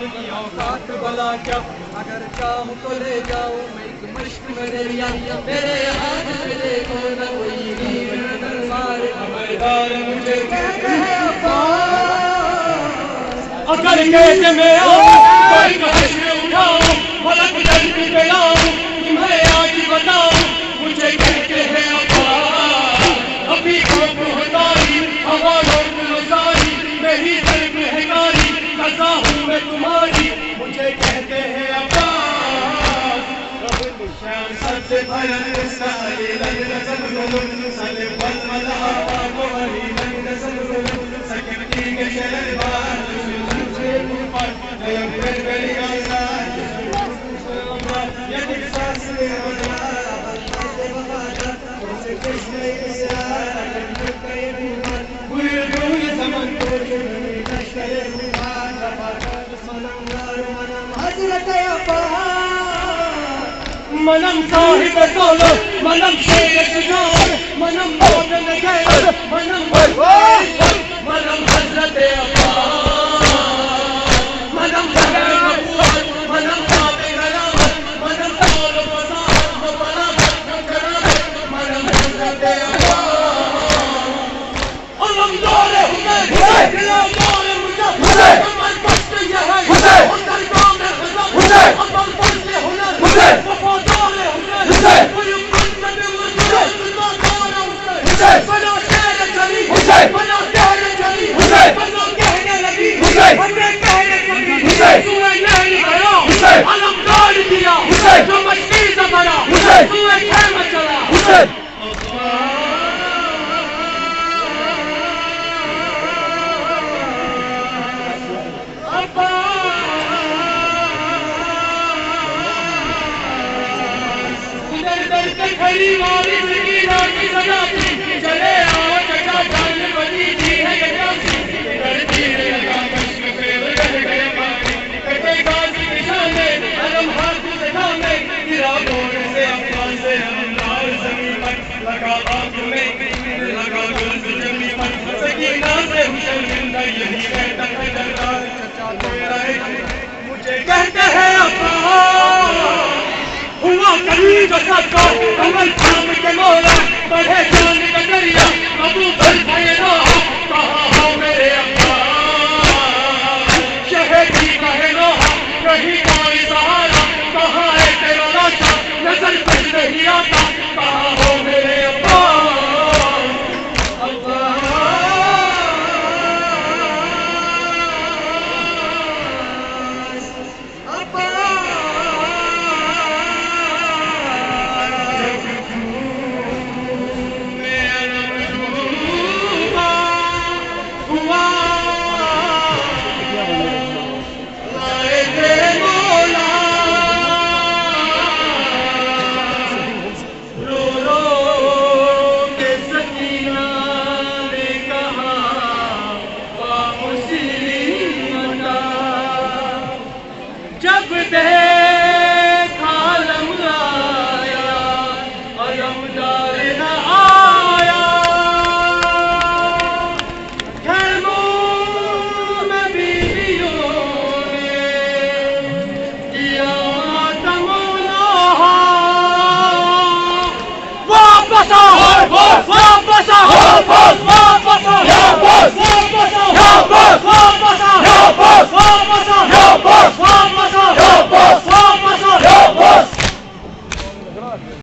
کی اوقات بلا کیا اگر چاہوں تو لے جاؤں میں ایک مشق میں دریا میرے ہاتھ میں دیکھو نہ کوئی تیر نہ تلوار خبردار مجھے کہتے ہیں عباس اگر کہتے میں آؤں کوئی کشش میں اٹھاؤں ملک جلد پہ آؤں تمہیں آج بتاؤں مجھے کہتے ہیں عباس ابھی خوف ہوتا ہی ہوا لوٹ لوٹاری میری ضرب ہے کاری قضا ہوں میں تمہاری مجھے کہتے ہیں عباس شام سب سے بھلا سالی لگ نظر سلم والملا کو علی لگ نظر سکتی کے شہر بار سے پر جب پھر گلی آسان یہ دل ساس سے ہوتا سے وفادہ اسے کچھ نہیں سیار کرے بھول گئی زمان کو تشکرے بھان منم حضرت عباس منم صاحب دولو منم شیر شجاع منم مودن غیر منم منم حضرت عباس منم خبر نبوت منم باب غلامت منم قول فصاحت و بلاغت کرامت منم حضرت عباس علم دور حسین علم دور مجاہد کمر پشت یہ ہے اندر کام خزم اپن پشت ہنر وفادار حسین کوئی منصب مجھے بنا شہر چلی بنا شہر چلی بنا کہنے لگی بنا کہنے لگی سوئے نہیں گیا علم ڈال دیا جو مشکل سے بنا سوئے خیمہ چلا کھڑی والی سکینہ کی سزا تھی چلے آؤ چچا جان بنی تھی ہے یکاسی کرتی ہے لگا کشم پہ بجل گئے پانی کٹے غازی نشانے علم ہاتھ سے تھامے گرا بوڑ سے افغان سے ہمدار زمین پر لگا بات میں لگا گلز جمی پر سکینہ سے حسین زندہ یہی رہتا ہے دربار چچا تیرا ہے مجھے کہتے ہیں عباس ہوا کبھی جو سب کا عمل کام کے مولا بڑھے جان کا دریا ابو بھر بھائی روح کہاں ہو میرے عباس شہدی کہے روح کہیں کوئی سہارا کہاں ہے تیرا لاشا نظر کچھ نہیں آتا کہاں ہو میرے عباس واپس